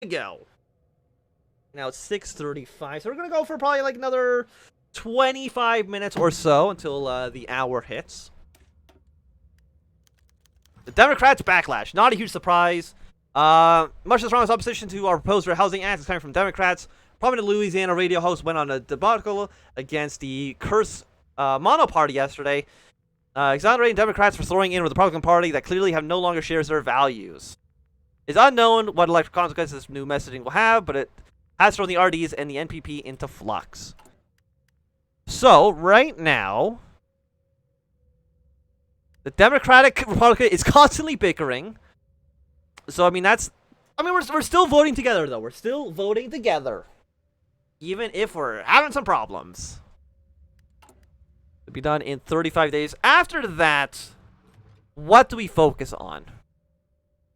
Go. Now it's 6:35, so we're gonna go for probably like another 25 minutes or so until the hour hits. The Democrats' backlash, not a huge surprise. Much of the strongest opposition to our proposed housing act is coming from Democrats. Prominent Louisiana radio host went on a debacle against the cursed mono party yesterday, exonerating Democrats for throwing in with the Republican Party that clearly have no longer shares their values. It's unknown what electoral consequences this new messaging will have, but it has thrown the RDs and the NPP into flux. So, right now, the Democratic Republican is constantly bickering. So, I mean, we're still voting together, though. We're still voting together. Even if we're having some problems. It'll be done in 35 days. After that, what do we focus on?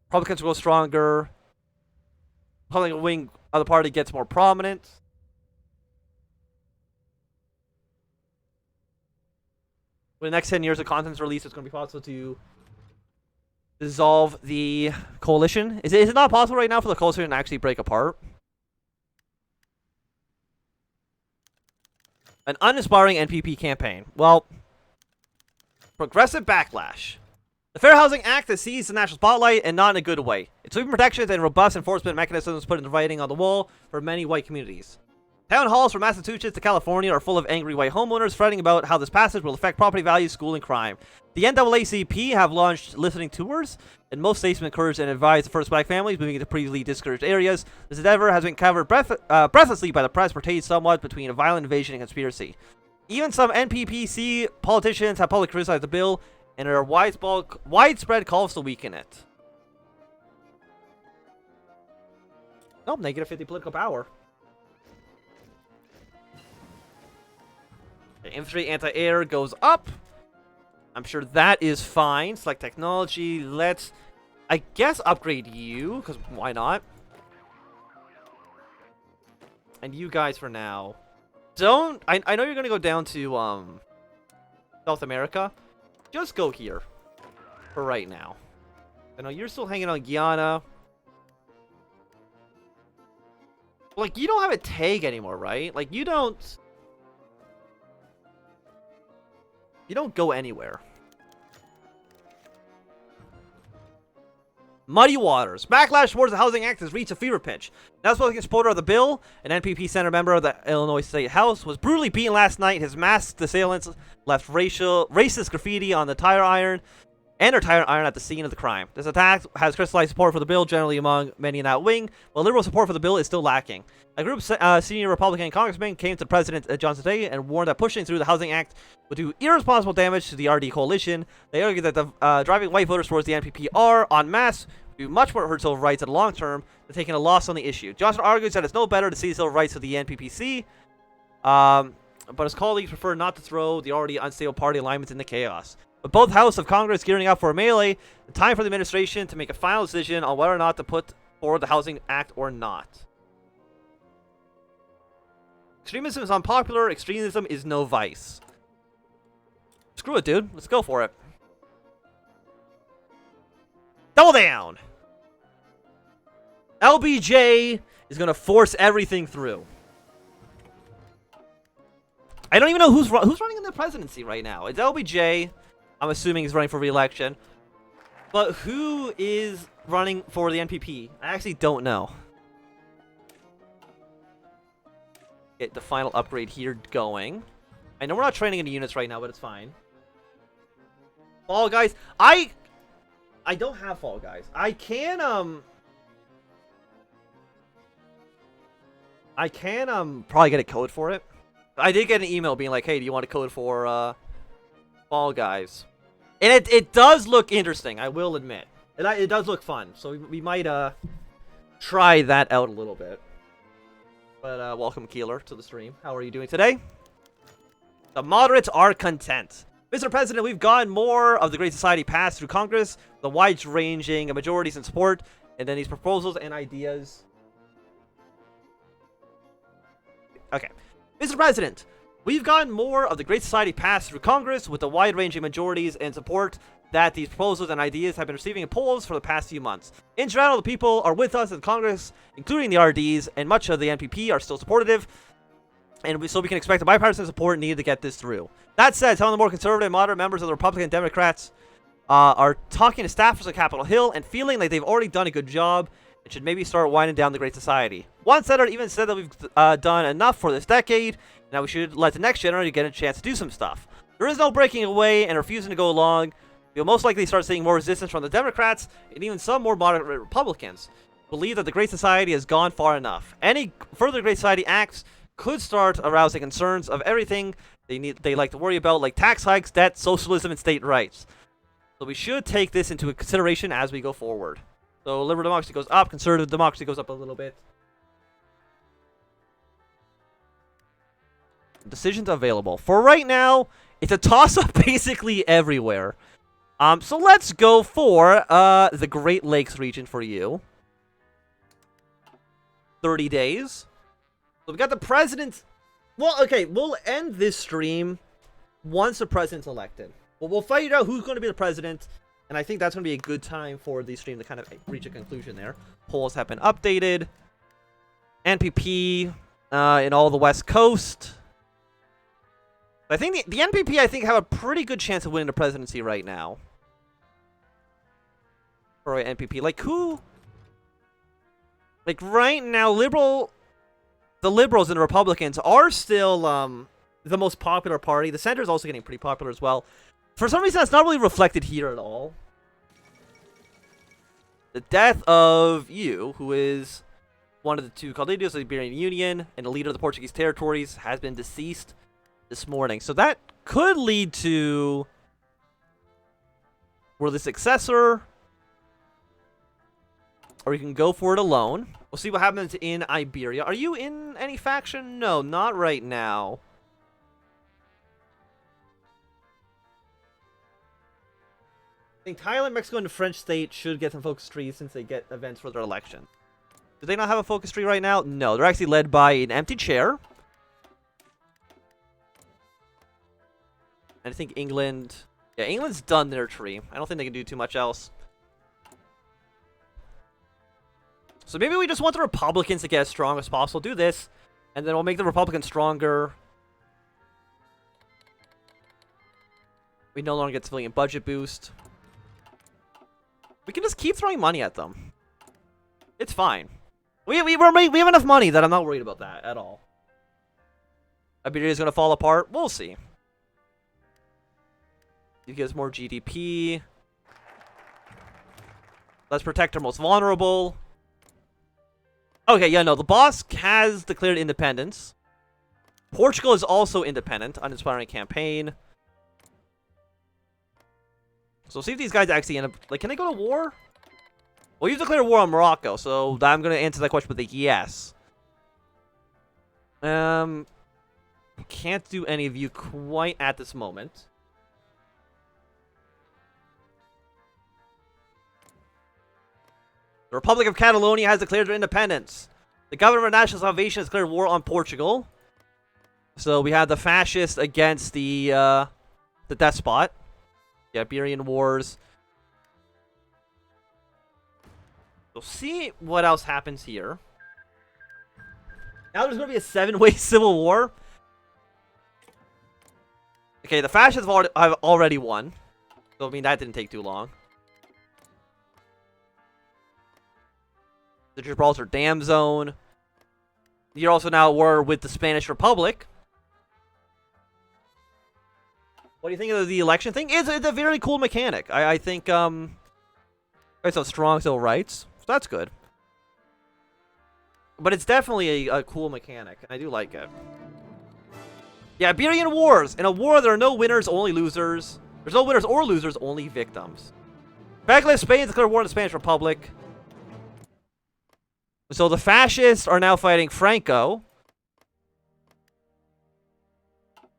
Republicans will go stronger. Republican wing of the party gets more prominent. In the next 10 years of content's release, it's going to be possible to dissolve the coalition. Is it not possible right now for the coalition to actually break apart? An uninspiring NPP campaign. Well, progressive backlash. The Fair Housing Act has seized the national spotlight, and not in a good way. Its sweeping protections and robust enforcement mechanisms put into writing on the wall for many white communities. Town halls from Massachusetts to California are full of angry white homeowners fretting about how this passage will affect property values, school, and crime. The NAACP have launched listening tours, and most states have encouraged and advised the first black families moving into previously discouraged areas. This endeavor has been covered breathlessly by the press, portrayed somewhat between a violent invasion and conspiracy. Even some NPPC politicians have publicly criticized the bill, and there are widespread calls to weaken it. Nope, negative 50 political power. The infantry anti-air goes up. I'm sure that is fine. Select technology. Let's, I guess, upgrade you, because why not? And you guys for now. Don't, I know you're going to go down to South America. Just go here for right now. I know you're still hanging on Guyana. Like, you don't have a tag anymore, right? Like, you don't go anywhere. Muddy waters. Backlash towards the Housing Act has reached a fever pitch. Now spoken supporter of the bill, an NPP Senate member of the Illinois State House, was brutally beaten last night. His masked assailants left racist graffiti on the tire iron and their tire iron at the scene of the crime. This attack has crystallized support for the bill generally among many in that wing, while liberal support for the bill is still lacking. A group of senior Republican congressmen came to President Johnson today and warned that pushing through the Housing Act would do irresponsible damage to the RD coalition. They argued that the driving white voters towards the NPP are, en masse, do much more hurt civil rights in the long term than taking a loss on the issue. Johnson argues that it's no better to seize civil rights to the NPPC, but his colleagues prefer not to throw the already unstable party alignments into chaos. With both houses of Congress gearing up for a melee, the time for the administration to make a final decision on whether or not to put forward the Housing Act or not. Extremism is unpopular. Extremism is no vice. Screw it, dude. Let's go for it. Double down. LBJ is going to force everything through. I don't even know who's running in the presidency right now. It's LBJ. I'm assuming he's running for re-election. But who is running for the NPP? I actually don't know. Get the final upgrade here going. I know we're not training any units right now, but it's fine. Fall Guys. I don't have Fall Guys. I can probably get a code for it. I did get an email being like, hey, do you want a code for Fall Guys? And it does look interesting, I will admit. It does look fun, so we might try that out a little bit. But welcome, Keeler, to the stream. How are you doing today? The moderates are content. Mr. President, we've gotten more of the Great Society passed through Congress, the wide-ranging majorities in support, and then these proposals and ideas. Okay. Mr. President, we've gotten more of the Great Society passed through Congress with the wide-ranging majorities and support that these proposals and ideas have been receiving in polls for the past few months. In general, the people are with us in Congress, including the RDs, and much of the NPP are still supportive, and so we can expect the bipartisan support needed to get this through. That said, some of the more conservative and moderate members of the Republican and Democrats are talking to staffers on Capitol Hill and feeling like they've already done a good job and should maybe start winding down the Great Society. One senator even said that we've done enough for this decade, and that we should let the next generation get a chance to do some stuff. There is no breaking away and refusing to go along. You'll most likely start seeing more resistance from the Democrats and even some more moderate Republicans believe that the Great Society has gone far enough. Any further Great Society acts could start arousing concerns of everything they like to worry about, like tax hikes, debt, socialism, and state rights. So we should take this into consideration as we go forward. So liberal democracy goes up, conservative democracy goes up a little bit. Decisions available. For right now, it's a toss-up basically everywhere. So let's go for the Great Lakes region for you. 30 days. So we got the president. Well, okay, we'll end this stream once the president's elected. Well, we'll find out who's going to be the president, and I think that's going to be a good time for the stream to kind of reach a conclusion there. Polls have been updated. NPP in all the West Coast. I think the NPP, I think, have a pretty good chance of winning the presidency right now. For NPP, like who? Like right now, the Liberals and the Republicans are still the most popular party. The center is also getting pretty popular as well. For some reason, that's not really reflected here at all. The death of you, who is one of the two Caudillos of the Iberian Union and the leader of the Portuguese territories, has been deceased this morning. So that could lead to the successor, or you can go for it alone. We'll see what happens in Iberia. Are you in any faction? No, not right now. I think Thailand, Mexico, and the French state should get some focus trees since they get events for their election. Do they not have a focus tree right now? No, they're actually led by an empty chair. And I think England... Yeah, England's done their tree. I don't think they can do too much else. So maybe we just want the Republicans to get as strong as possible. Do this, and then we'll make the Republicans stronger. We no longer get civilian budget boost. We can just keep throwing money at them. It's fine. We have enough money that I'm not worried about that at all. Iberia is going to fall apart. We'll see. It gives more GDP. Let's protect our most vulnerable. Okay, yeah, no, the boss has declared independence. Portugal is also independent. Uninspiring campaign. So see if these guys actually end up... Like, can they go to war? Well, you've declared war on Morocco, so I'm going to answer that question with a yes. Can't do any of you quite at this moment. The Republic of Catalonia has declared their independence. The government of national salvation has declared war on Portugal. So we have the fascists against the despot. The Iberian Wars. We'll see what else happens here. Now there's going to be a 7-way civil war. Okay, the fascists have already won. So, I mean, that didn't take too long. The Gibraltar Dam Zone. You're also now at war with the Spanish Republic. What do you think of the election thing? It's a very cool mechanic. I think, it's a strong civil rights. So that's good. But it's definitely a cool mechanic. I do like it. Yeah, Iberian Wars. In a war, there are no winners, only losers. There's no winners or losers, only victims. Backlash, Spain declared war on the Spanish Republic. So the fascists are now fighting Franco.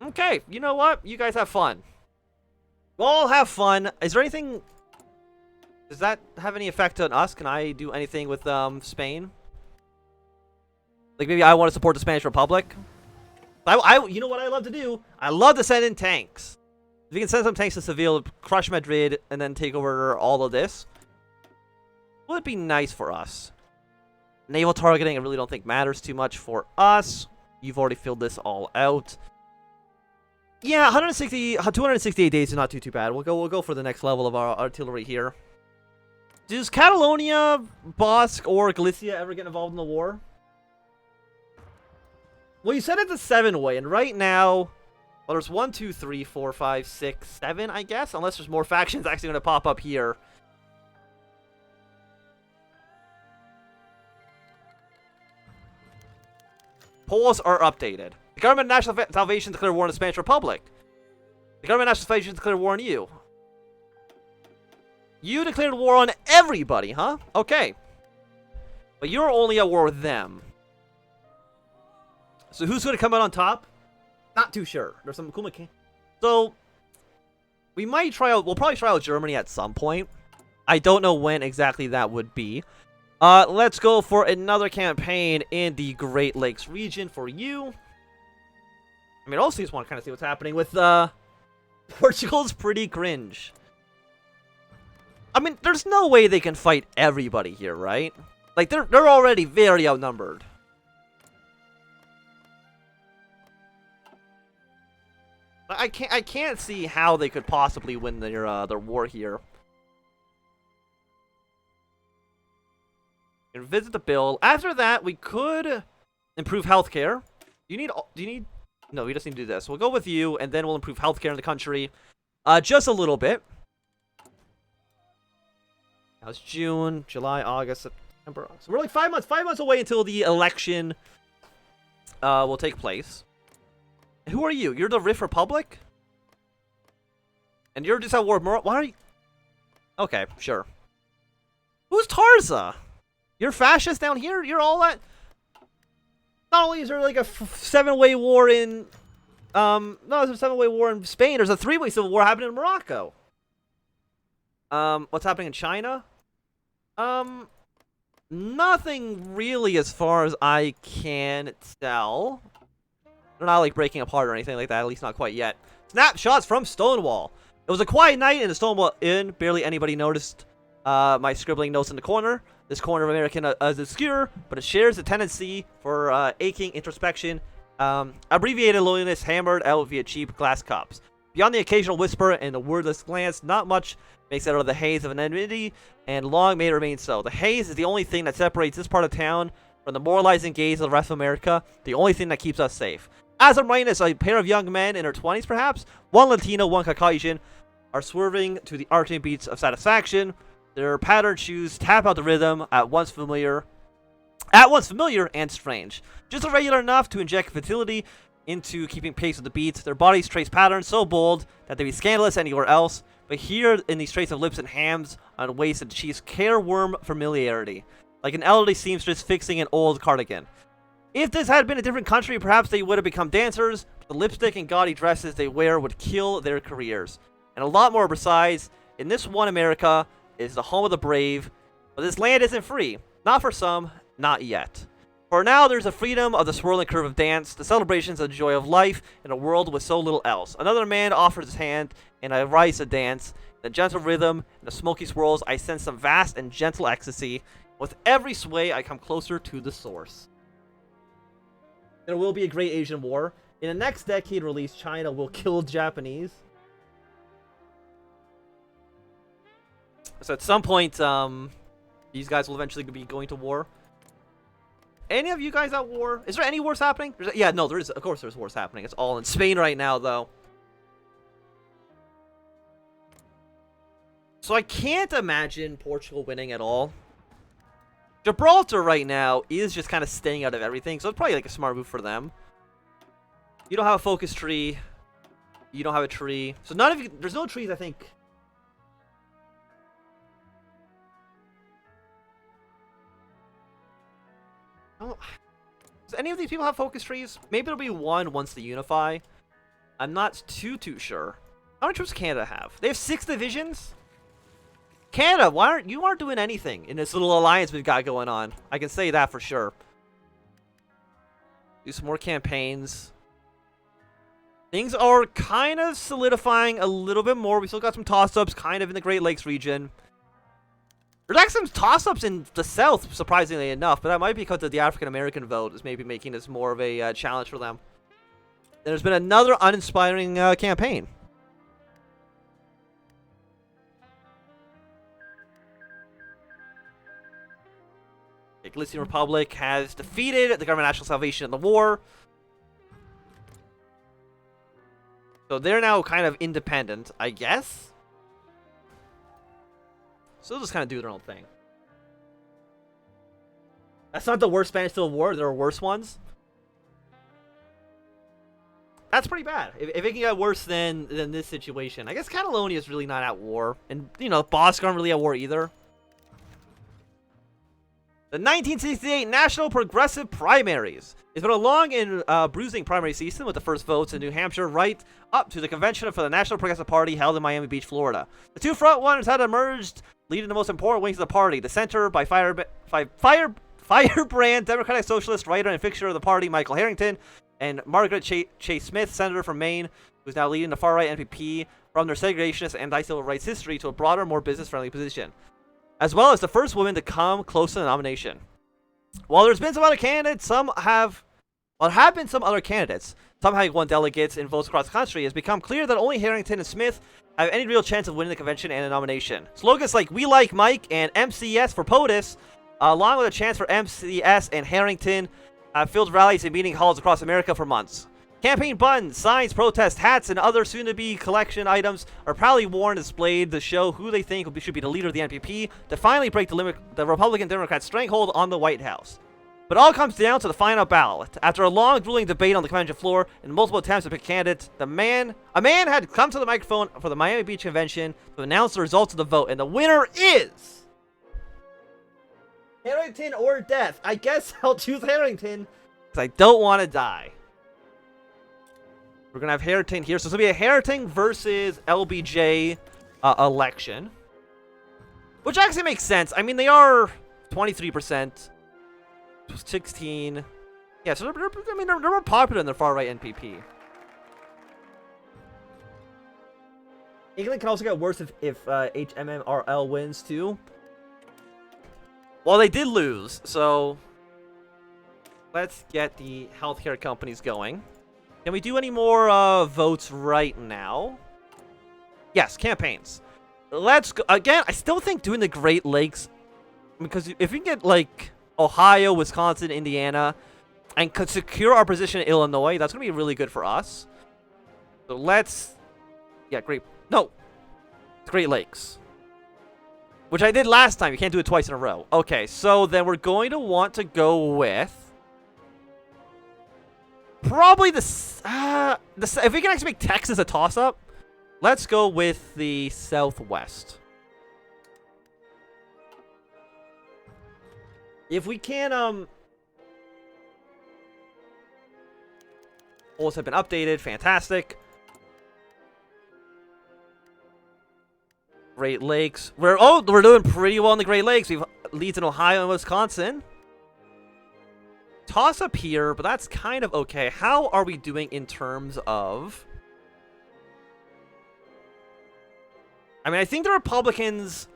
Okay, you know what? You guys have fun. We'll all have fun. Is there anything... Does that have any effect on us? Can I do anything with Spain? Like maybe I want to support the Spanish Republic? You know what I love to do? I love to send in tanks. If you can send some tanks to Seville, crush Madrid, and then take over all of this, would be nice for us. Naval targeting, I really don't think matters too much for us. You've already filled this all out. Yeah, 268 days is not too bad. We'll go for the next level of our artillery here. Does Catalonia, Basque, or Galicia ever get involved in the war? Well, you said it's a 7-way, and right now, well, there's 1, 2, 3, 4, 5, 6, 7, I guess, unless there's more factions actually going to pop up here. Polls are updated. The government of National Salvation declared war on the Spanish Republic. The government of National Salvation declared war on you. You declared war on everybody, huh? Okay. But you're only at war with them. So who's going to come out on top? Not too sure. There's some cool mechanics. So, we might try out, we'll probably try out Germany at some point. I don't know when exactly that would be. Let's go for another campaign in the Great Lakes region for you. I mean, also just want to kind of see what's happening with, Portugal's pretty cringe. I mean, there's no way they can fight everybody here, right? Like, they're already very outnumbered. I can't see how they could possibly win their war here. And visit the bill. After that, we could improve healthcare. Do you need? No, we just need to do this. We'll go with you, and then we'll improve healthcare in the country, just a little bit. Now it's June, July, August, September. So we're like 5 months. 5 months away until the election will take place. Who are you? You're the Rift Republic? And you're just at war with Why are you... Okay, sure. Who's Tarza? You're fascist down here? You're all that... Not only is there like a 7-way war in... No, there's a 7-way war in Spain. There's a 3-way civil war happening in Morocco. What's happening in China? Nothing really as far as I can tell. They're not like breaking apart or anything like that, at least not quite yet. Snapshots from Stonewall. It was a quiet night in the Stonewall Inn. Barely anybody noticed my scribbling notes in the corner. This corner of American is obscure, but it shares a tendency for aching introspection. Abbreviated loneliness hammered out via cheap glass cups. Beyond the occasional whisper and the wordless glance, not much makes out of the haze of anonymity, and long may it remain so. The haze is the only thing that separates this part of town from the moralizing gaze of the rest of America, the only thing that keeps us safe. As I'm writing this, a pair of young men in their 20s perhaps, one Latino, one Caucasian, are swerving to the arching beats of satisfaction. Their patterned shoes tap out the rhythm, at once familiar and strange. Just irregular enough to inject fertility into keeping pace with the beats. Their bodies trace patterns so bold that they'd be scandalous anywhere else, but here in these traits of lips and hams on waist and cheeks, careworm familiarity, like an elderly seamstress fixing an old cardigan. If this had been a different country, perhaps they would have become dancers, but the lipstick and gaudy dresses they wear would kill their careers. And a lot more besides, in this one America is the home of the brave, but this land isn't free. Not for some, not yet. For now, there's the freedom of the swirling curve of dance, the celebrations of the joy of life in a world with so little else. Another man offers his hand, and I rise to dance. In the gentle rhythm, in the smoky swirls, I sense some vast and gentle ecstasy. With every sway, I come closer to the source. There will be a great Asian war. In the next decade release, China will kill Japanese. So at some point, these guys will eventually be going to war. Any of you guys at war? Is there any wars happening? Yeah, no, there is. Of course there's wars happening. It's all in Spain right now, though. So I can't imagine Portugal winning at all. Gibraltar right now is just kind of staying out of everything, so it's probably like a smart move for them. You don't have a focus tree. You don't have a tree. So none of you... There's no trees, I think. Oh, does any of these people have focus trees? Maybe it'll be one once they unify. I'm not too sure. How many troops does Canada have? They have 6 divisions? Canada, why aren't you doing anything in this little alliance we've got going on? I can say that for sure. Do some more campaigns. Things are kind of solidifying a little bit more. We still got some toss-ups kind of in the Great Lakes region. There's actually some toss-ups in the South, surprisingly enough, but that might be because of the African-American vote is maybe making this more of a challenge for them. There's been another uninspiring campaign. The Galician Republic has defeated the Government of National Salvation in the war. So they're now kind of independent, I guess. So they'll just kind of do their own thing. That's not the worst Spanish Civil War. There are worse ones. That's pretty bad. If it can get worse than this situation. I guess Catalonia is really not at war. And, you know, Basque aren't really at war either. The 1968 National Progressive Primaries. It's been a long and bruising primary season with the first votes in New Hampshire right up to the convention for the National Progressive Party held in Miami Beach, Florida. The two front-runners had emerged, leading the most important wings of the party. The center by firebrand Democratic Socialist writer and fixture of the party, Michael Harrington, and Margaret Chase Smith, senator from Maine, who's now leading the far-right NPP from their segregationist and anti-civil rights history to a broader, more business-friendly position, as well as the first woman to come close to the nomination. While there's been some other candidates, some have been some other candidates, some having won delegates in votes across the country, it's become clear that only Harrington and Smith have any real chance of winning the convention and a nomination. Slogans like "We Like Mike" and "MCS for POTUS," along with a chance for MCS and Harrington, have filled rallies and meeting halls across America for months. Campaign buttons, signs, protest hats, and other soon-to-be collection items are proudly worn and displayed to show who they think should be the leader of the NPP to finally break the Republican-Democrat stranglehold on the White House. But it all comes down to the final ballot. After a long, grueling debate on the convention floor and multiple attempts to pick candidates, a man had come to the microphone for the Miami Beach convention to announce the results of the vote, and the winner is Harrington or death. I guess I'll choose Harrington because I don't want to die. We're going to have Harrington here. So it's going to be a Harrington versus LBJ election. Which actually makes sense. I mean, they are 23%. 16. Yeah, so they're more popular than the far-right NPP. England can also get worse if HMMRL wins, too. Well, they did lose, so let's get the healthcare companies going. Can we do any more votes right now? Yes, campaigns. Let's go. Again, I still think doing the Great Lakes, because if we can get, like, Ohio, Wisconsin, Indiana, and could secure our position in Illinois, that's going to be really good for us. So let's... Yeah, Great Lakes. Which I did last time. You can't do it twice in a row. Okay, so then we're going to want to go with... Probably if we can actually make Texas a toss-up, let's go with the Southwest. If we can, polls have been updated. Fantastic. Great Lakes. We're doing pretty well in the Great Lakes. We've leads in Ohio and Wisconsin. Toss up here, but that's kind of okay. How are we doing in terms of... I mean, I think the Republicans...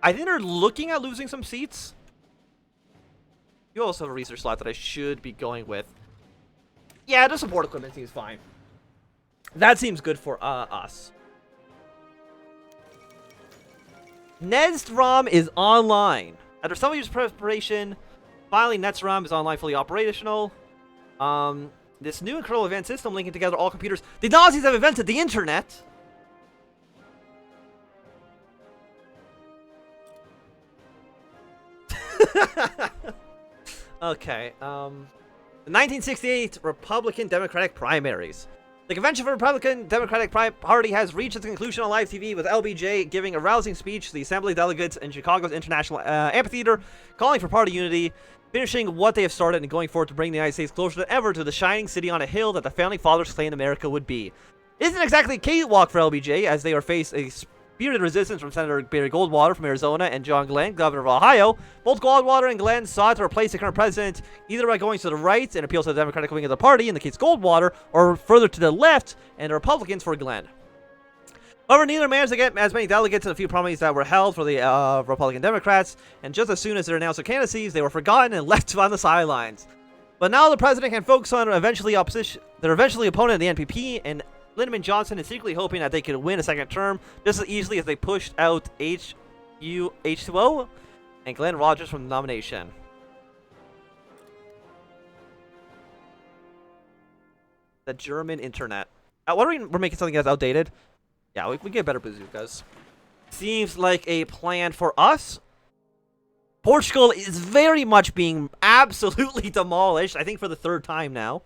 I think they're looking at losing some seats. You also have a research slot that I should be going with. Yeah, the support equipment seems fine. That seems good for us. NESROM is online. After some years of preparation... Finally, NESROM is online, fully operational. This new incredible event system linking together all computers. The Nazis have invented the internet. Okay. The 1968 Republican Democratic primaries. The convention for the Republican Democratic Party has reached its conclusion on live TV, with LBJ giving a rousing speech to the Assembly delegates in Chicago's International Amphitheater, calling for party unity, finishing what they have started and going forward to bring the United States closer than ever to the shining city on a hill that the founding fathers claimed America would be. It isn't exactly a cakewalk for LBJ, as they are faced spirited resistance from Senator Barry Goldwater from Arizona and John Glenn, governor of Ohio. Both Goldwater and Glenn sought to replace the current president either by going to the right and appeal to the Democratic wing of the party, in the case Goldwater, or further to the left and the Republicans for Glenn. However, neither managed to get as many delegates in the few primaries that were held for the Republican Democrats, and just as soon as they announced their candidacies, they were forgotten and left on the sidelines. But now the president can focus on their eventually opponent, the NPP, and Lyndon Johnson is secretly hoping that they could win a second term just as easily as they pushed out HOI4 and Glenn Rogers from the nomination. The German internet. What are we're making something that's outdated? Yeah, we get better bazookas. Seems like a plan for us. Portugal is very much being absolutely demolished, I think for the third time now.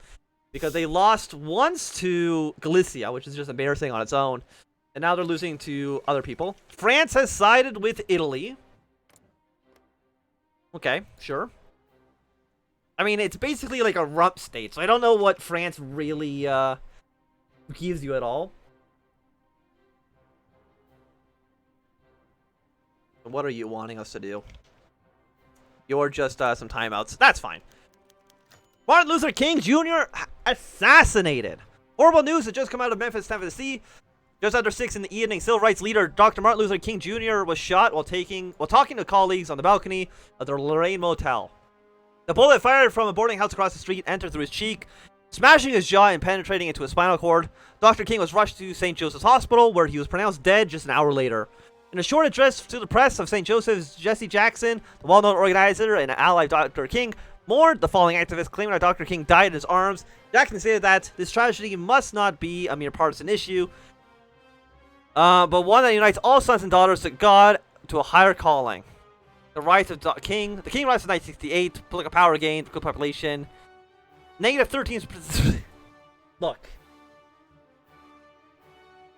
Because they lost once to Galicia, which is just embarrassing on its own. And now they're losing to other people. France has sided with Italy. Okay, sure. I mean, it's basically like a rump state, so I don't know what France really gives you at all. What are you wanting us to do? You're just some timeouts. That's fine. Martin Luther King Jr. assassinated. Horrible news has just come out of Memphis, Tennessee. Just after 6 in the evening, civil rights leader Dr. Martin Luther King Jr. was shot while talking to colleagues on the balcony of the Lorraine Motel. The bullet fired from a boarding house across the street entered through his cheek, smashing his jaw and penetrating into his spinal cord. Dr. King was rushed to St. Joseph's Hospital, where he was pronounced dead just an hour later. In a short address to the press of St. Joseph's, Jesse Jackson, the well-known organizer and ally of Dr. King, mourned the falling activist, claiming that Dr. King died in his arms. Jackson stated that this tragedy must not be a mere partisan issue, but one that unites all sons and daughters to God to a higher calling. The rise of King. The King rise of 1968. Political power gain. Good population. Negative 13. Look.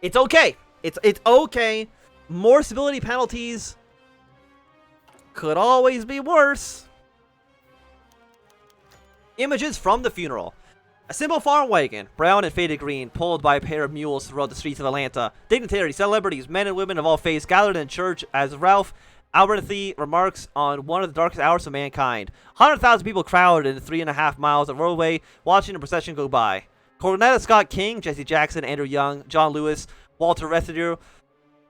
It's okay. It's okay. More civility penalties could always be worse. Images from the funeral. A simple farm wagon, brown and faded green, pulled by a pair of mules throughout the streets of Atlanta. Dignitaries, celebrities, men and women of all faiths gathered in church as Ralph Abernathy remarks on one of the darkest hours of mankind. 100,000 people crowded in the 3.5 miles of roadway, watching the procession go by. Cornetta Scott King, Jesse Jackson, Andrew Young, John Lewis, Walter Rethedieu,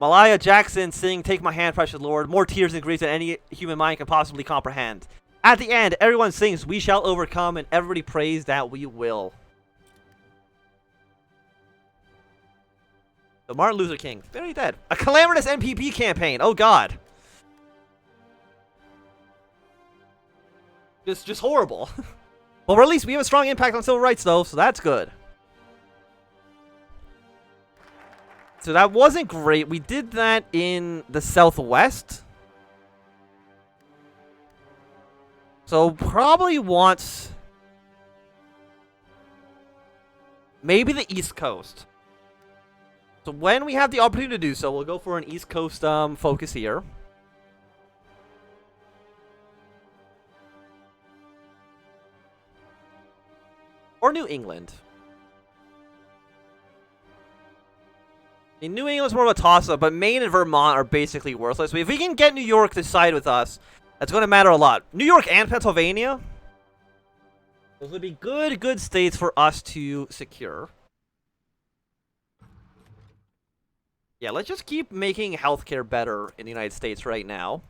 Malaya Jackson sing "Take My Hand, Precious Lord," more tears and grief than any human mind can possibly comprehend. At the end, everyone sings "We Shall Overcome," and everybody prays that we will. So Martin Luther King, very dead. A calamitous NPP campaign. Oh God. Just horrible. Well, at least we have a strong impact on civil rights, though, so that's good. So that wasn't great. We did that in the Southwest. So probably wants maybe the East Coast. So when we have the opportunity to do so, we'll go for an East Coast focus here. Or New England. New England's more of a toss-up, but Maine and Vermont are basically worthless. If we can get New York to side with us, that's going to matter a lot. New York and Pennsylvania, those would be good states for us to secure. Yeah, let's just keep making healthcare better in the United States right now.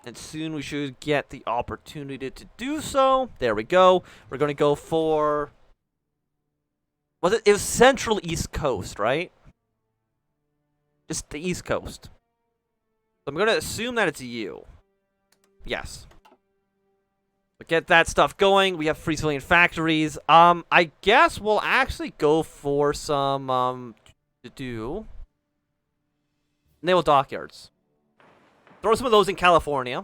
And soon we should get the opportunity to do so. There we go. We're going to go for... It was Central East Coast, right? Just the East Coast. So I'm going to assume that it's you. Yes. But get that stuff going. We have free civilian factories. I guess we'll actually go for some, naval dockyards. Throw some of those in California.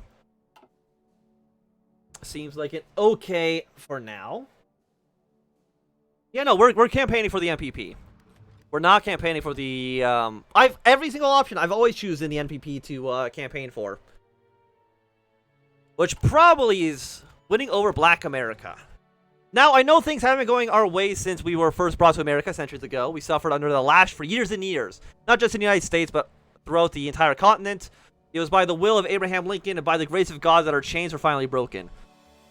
Seems like it okay for now. Yeah, no, we're campaigning for the NPP. We're not campaigning for the, every single option I've always chosen the NPP to, campaign for. Which probably is winning over Black America. Now, I know things haven't been going our way since we were first brought to America centuries ago. We suffered under the lash for years and years, not just in the United States, but throughout the entire continent. It was by the will of Abraham Lincoln and by the grace of God that our chains were finally broken.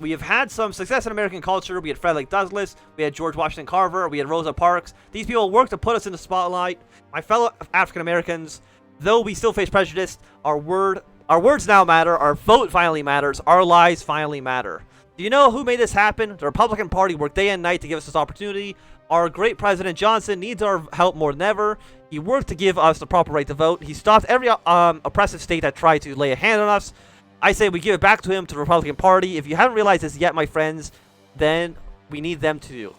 We have had some success in American culture. We had Frederick Douglass, we had George Washington Carver, we had Rosa Parks. These people worked to put us in the spotlight. My fellow African Americans, though we still face prejudice, our words now matter, our vote finally matters, our lives finally matter. Do you know who made this happen? The Republican Party worked day and night to give us this opportunity. Our great President Johnson needs our help more than ever. He worked to give us the proper right to vote. He stopped every oppressive state that tried to lay a hand on us. I say we give it back to him, to the Republican Party. If you haven't realized this yet, my friends, then we need them to.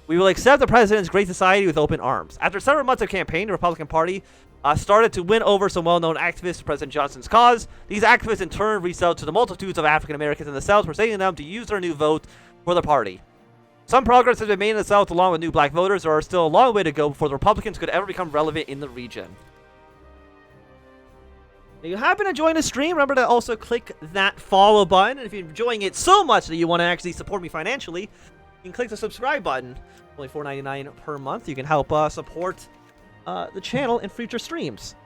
We will accept the President's great society with open arms. After several months of campaign, the Republican Party started to win over some well-known activists to President Johnson's cause. These activists in turn reached out to the multitudes of African Americans in the South, persuading them to use their new vote for the party. Some progress has been made in the South along with new black voters. There are still a long way to go before the Republicans could ever become relevant in the region. If you happen to join the stream, remember to also click that follow button. And if you're enjoying it so much that you want to actually support me financially, you can click the subscribe button. Only $4.99 per month. You can help support the channel in future streams.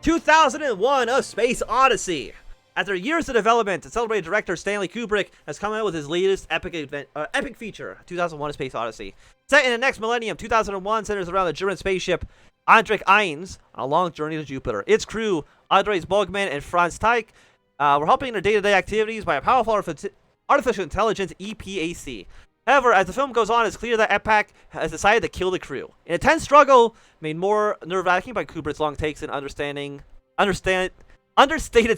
2001, A Space Odyssey. After years of development, the celebrated director Stanley Kubrick has come out with his latest epic feature, 2001, A Space Odyssey. Set in the next millennium, 2001 centers around the German spaceship Andreas on a long journey to Jupiter. Its crew, Andres Bogman and Franz Teich, were helping in their day-to-day activities by a powerful artificial intelligence, EPAC. However, as the film goes on, it's clear that EPAC has decided to kill the crew. An intense struggle made more nerve-wracking by Kubrick's long takes and understated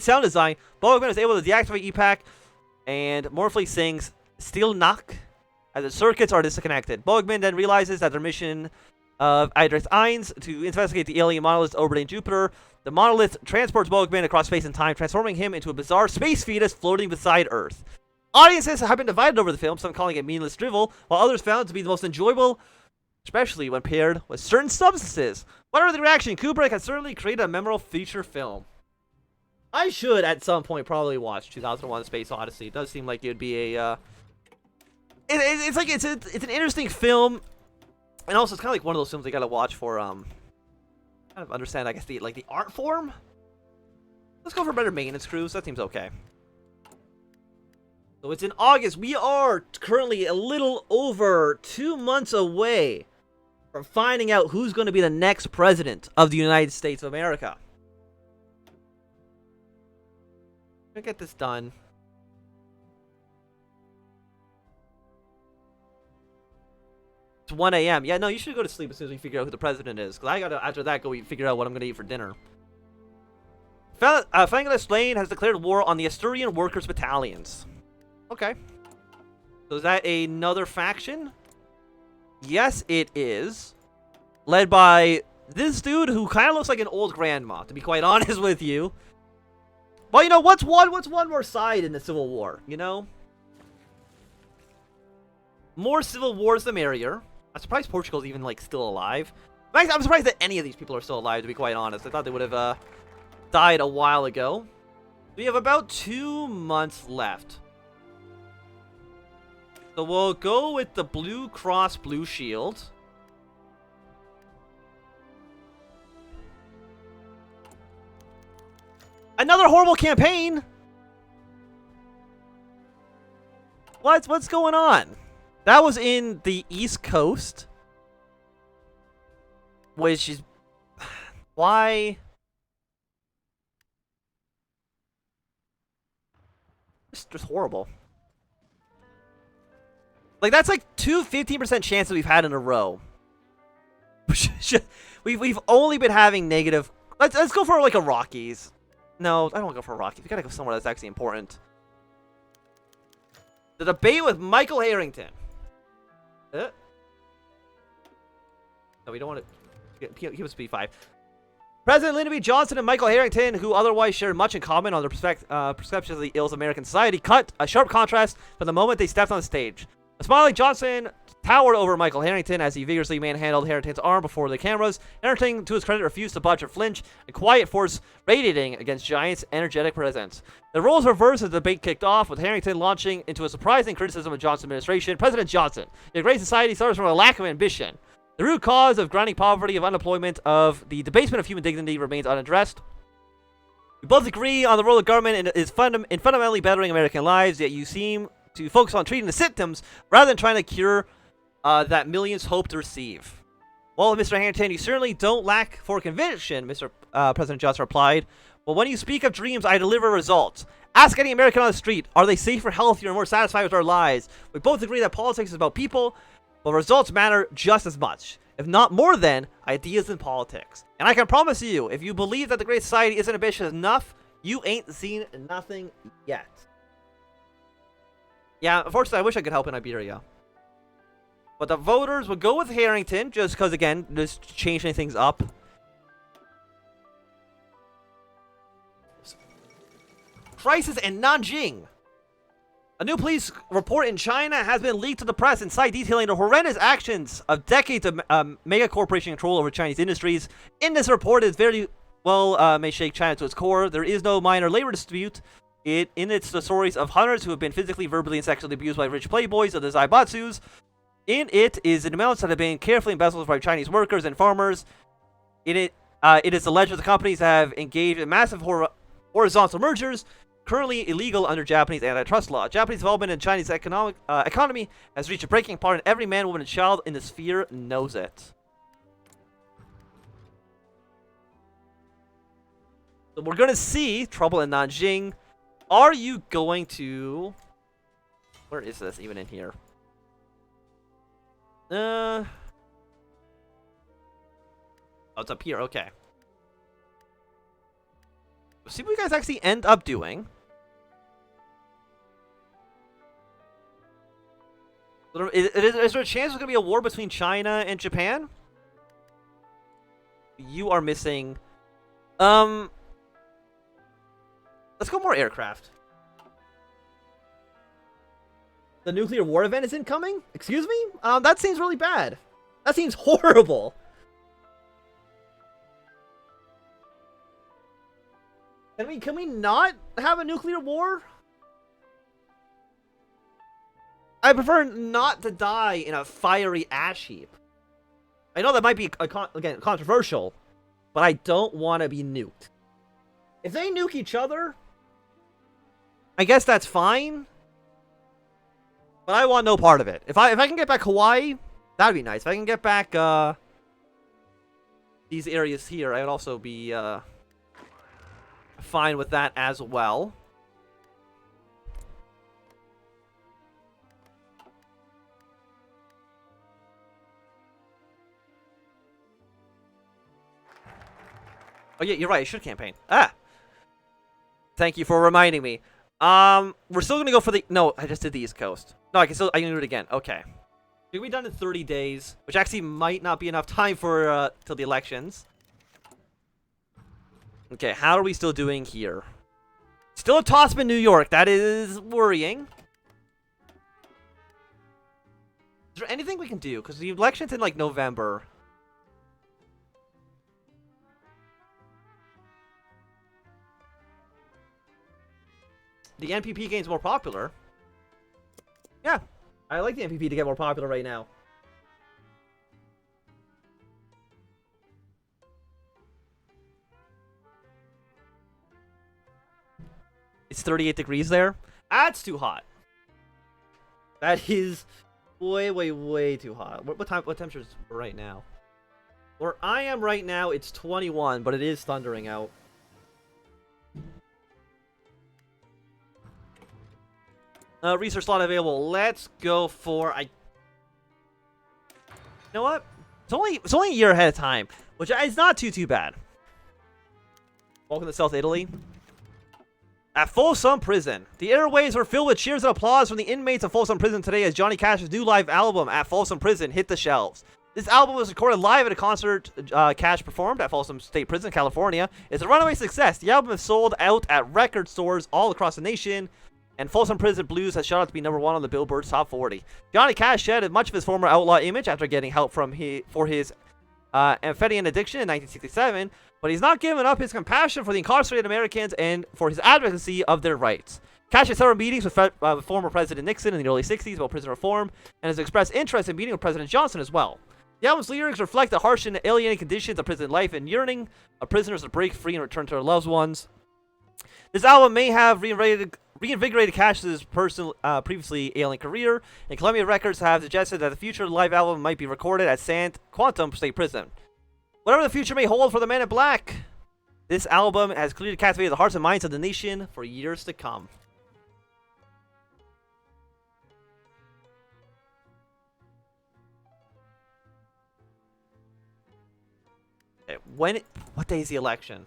sound design, Bogman is able to deactivate EPAC and mournfully sings Still Knock as the circuits are disconnected. Bogman then realizes that their mission of Idris Eins to investigate the alien monolith orbiting Jupiter. The monolith transports Bogman across space and time, transforming him into a bizarre space fetus floating beside Earth. Audiences have been divided over the film, some calling it meaningless drivel, while others found it to be the most enjoyable, especially when paired with certain substances. Whatever the reaction, Kubrick has certainly created a memorable feature film. I should, at some point, probably watch 2001: Space Odyssey. It does seem like it would be a, it's an interesting film, and also it's kind of like one of those films you gotta watch for, kind of understand, I guess, the art form. Let's go for better maintenance crews. That seems okay. So it's in August. We are currently a little over 2 months away from finding out who's going to be the next president of the United States of America. Gonna get this done. It's 1 a.m. Yeah, no, you should go to sleep as soon as we figure out who the president is. Because I gotta, after that, go figure out what I'm gonna eat for dinner. Fangala Splain has declared war on the Asturian Workers' Battalions. Okay. So is that another faction? Yes, it is. Led by this dude who kind of looks like an old grandma, to be quite honest with you. Well, you know, what's one more side in the Civil War, you know? More civil wars the merrier. I'm surprised Portugal's even, like, still alive. In fact, I'm surprised that any of these people are still alive, to be quite honest. I thought they would have died a while ago. We have about 2 months left. So we'll go with the Blue Cross Blue Shield. Another horrible campaign! What's going on? That was in the East Coast. Which is... Why? It's just horrible. Like, that's like 15% chances we've had in a row. we've only been having negative... Let's go for, like, a Rockies. No, I don't want to go for a Rockies. We gotta go somewhere that's actually important. The debate with Michael Harrington. No, we don't want to... Give us B5. President Lyndon B. Johnson and Michael Harrington, who otherwise shared much in common on their perceptions of the ills of American society, cut a sharp contrast from the moment they stepped on the stage. A smiling Johnson towered over Michael Harrington as he vigorously manhandled Harrington's arm before the cameras. Harrington, to his credit, refused to budge or flinch, a quiet force radiating against Giant's energetic presence. The roles reversed as the debate kicked off, with Harrington launching into a surprising criticism of Johnson's administration. President Johnson, your great society suffers from a lack of ambition. The root cause of grinding poverty, of unemployment, of the debasement of human dignity remains unaddressed. We both agree on the role of government in fundamentally bettering American lives, yet you seem to focus on treating the symptoms rather than trying to cure that millions hope to receive. Well, Mr. Harrington, you certainly don't lack for conviction, Mr. President Johnson replied. Well, when you speak of dreams, I deliver results. Ask any American on the street, are they safer, healthier, and more satisfied with their lives? We both agree that politics is about people, but results matter just as much, if not more than, ideas in politics. And I can promise you, if you believe that the Great Society isn't ambitious enough, you ain't seen nothing yet. Yeah, unfortunately, I wish I could help in Iberia. But the voters would go with Harrington, just because, again, just changing things up. Crisis in Nanjing. A new police report in China has been leaked to the press in sight, detailing the horrendous actions of decades of mega corporation control over Chinese industries. In this report, it very well may shake China to its core. There is no minor labor dispute. It's the stories of hundreds who have been physically, verbally, and sexually abused by rich playboys of the zaibatsus. In it is the amounts that have been carefully embezzled by Chinese workers and farmers. It is alleged that the companies have engaged in massive horizontal mergers, currently illegal under Japanese antitrust law. Japanese involvement in Chinese economy has reached a breaking point, and every man, woman, and child in the sphere knows it. So we're going to see trouble in Nanjing. Are you going to... Where is this even in here? Oh, it's up here. Okay. Let's see what you guys actually end up doing. Is there a chance there's going to be a war between China and Japan? You are missing... Let's go more aircraft. The nuclear war event is incoming? Excuse me? That seems really bad. That seems horrible. Can we not have a nuclear war? I prefer not to die in a fiery ash heap. I know that might be, again, controversial, but I don't want to be nuked. If they nuke each other, I guess that's fine. But I want no part of it. If I can get back Hawaii, that'd be nice. If I can get back these areas here, I'd also be fine with that as well. Oh yeah, you're right. I should campaign. Ah, thank you for reminding me. We're still gonna go for the... No, I just did the East Coast. No, I can do it again. Okay. We'll be done in 30 days, which actually might not be enough time for till the elections. Okay, how are we still doing here? Still a toss-up in New York. That is worrying. Is there anything we can do? Because the election's in, like, November. The NPP gains more popular. Yeah, I like the NPP to get more popular right now. It's 38 degrees there. That's too hot. That is way, way, way too hot. What temperature is it right now? Where I am right now, it's 21, but it is thundering out. Research slot available. Let's go for... You know what? It's only a year ahead of time, which is not too bad. Welcome to South Italy. At Folsom Prison, the airways were filled with cheers and applause from the inmates of Folsom Prison today as Johnny Cash's new live album, At Folsom Prison, hit the shelves. This album was recorded live at a concert Cash performed at Folsom State Prison, California. It's a runaway success. The album is sold out at record stores all across the nation. and Folsom Prison Blues has shot up to be #1 on the Billboard's Top 40. Johnny Cash shed much of his former outlaw image after getting help for his amphetamine addiction in 1967, but he's not given up his compassion for the incarcerated Americans and for his advocacy of their rights. Cash had several meetings with former President Nixon in the early 60s about prison reform, and has expressed interest in meeting with President Johnson as well. The album's lyrics reflect the harsh and alienating conditions of prison life and yearning of prisoners to break free and return to their loved ones. This album may have reinvigorated Cash's previously ailing career, and Columbia Records have suggested that the future live album might be recorded at San Quantum State Prison. Whatever the future may hold for the Men in Black, this album has clearly captivated the hearts and minds of the nation for years to come. What day is the election?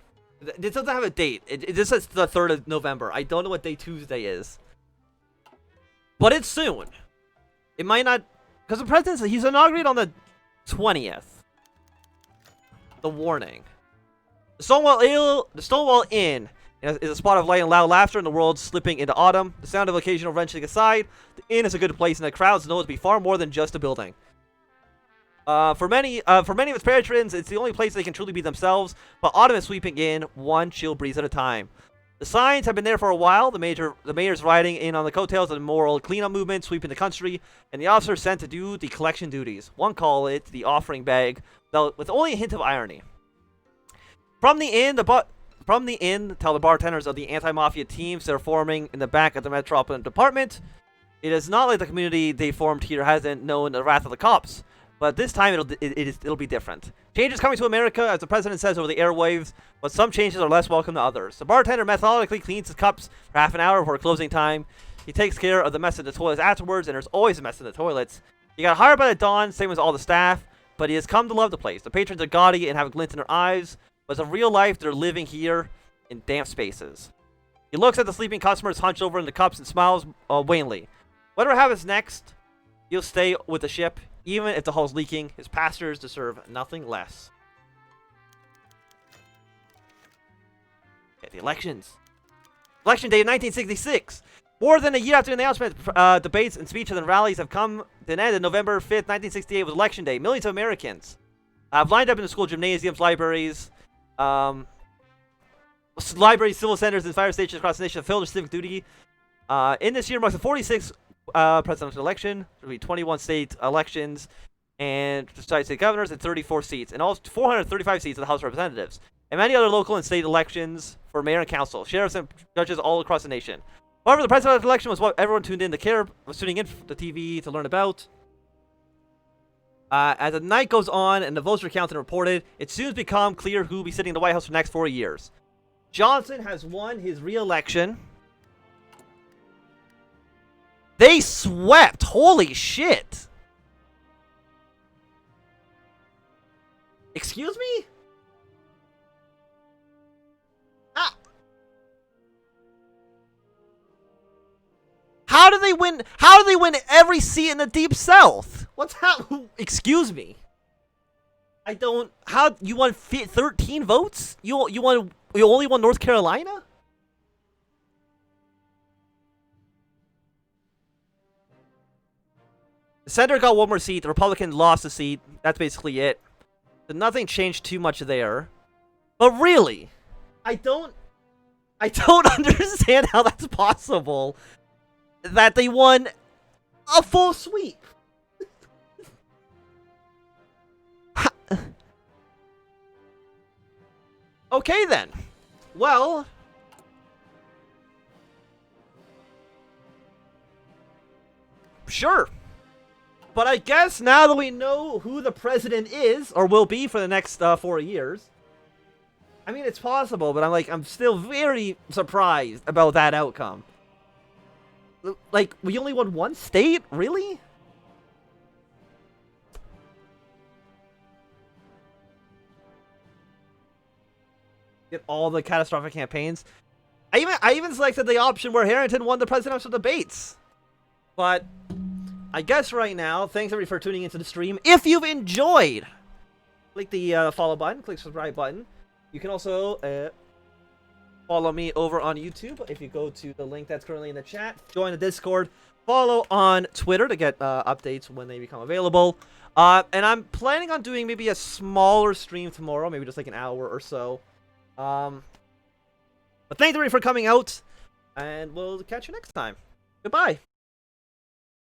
This doesn't have a date. It just says the 3rd of November. I don't know what day Tuesday is. But it's soon. It might not... Because the president, he's inaugurated on the 20th. The warning. The Stonewall Inn is a spot of light and loud laughter in the world slipping into autumn. The sound of occasional wrenching aside, the inn is a good place and the crowds know it to be far more than just a building. For many of its patrons, it's the only place they can truly be themselves, but autumn is sweeping in, one chill breeze at a time. The signs have been there for a while, the mayor's riding in on the coattails of the moral cleanup movement sweeping the country, and the officers sent to do the collection duties. One call it the offering bag, though with only a hint of irony. From the inn, tell the bartenders of the anti-mafia teams they're forming in the back of the Metropolitan Department. It is not like the community they formed here hasn't known the wrath of the cops. But this time it'll be different. Change is coming to America, as the president says over the airwaves, but some changes are less welcome than others. The bartender methodically cleans his cups for half an hour before closing time. He takes care of the mess in the toilets afterwards, and there's always a mess in the toilets. He got hired by the dawn, same as all the staff, but he has come to love the place. The patrons are gaudy and have a glint in their eyes, but in real life, they're living here in damp spaces. He looks at the sleeping customers hunched over in the cups and smiles wanly. Whatever happens next, he'll stay with the ship. Even if the hull's leaking, his passengers deserve nothing less. Okay, the elections. Election day of 1966. More than a year after the announcement, debates and speeches and rallies have come to an end. On November 5th, 1968 was election day. Millions of Americans have lined up in the school gymnasiums, libraries, civil centers, and fire stations across the nation to fulfill their civic duty. In this year marks the 46th presidential election. There will be 21 state elections and decide state governors and 34 seats, and all 435 seats in the House of Representatives, and many other local and state elections for mayor and council, sheriffs and judges all across the nation. However, the presidential election was what everyone tuned in to care, was tuning in to the TV to learn about. As the night goes on and the votes are counted and reported, it soon become clear who will be sitting in the White House for the next 4 years. Johnson has won his re-election. They swept! Holy shit! Excuse me? Ah. How do they win? How do they win every seat in the Deep South? What's happening? Excuse me. I don't. How you won 13 votes? You only won North Carolina? The senator got one more seat. The Republican lost a seat. That's basically it. So nothing changed too much there. But really, I don't understand how that's possible. That they won a full sweep. Okay then. Well, sure. But I guess now that we know who the president is, or will be for the next 4 years, I mean, it's possible, but I'm still very surprised about that outcome. Like, we only won one state? Really? Get all the catastrophic campaigns. I even selected the option where Harrington won the presidential debates. But I guess right now, thanks everybody for tuning into the stream. If you've enjoyed, click the follow button, click the subscribe button. You can also follow me over on YouTube. If you go to the link that's currently in the chat, join the Discord, follow on Twitter to get updates when they become available. And I'm planning on doing maybe a smaller stream tomorrow, maybe just like an hour or so. But thanks everybody for coming out, and we'll catch you next time. Goodbye.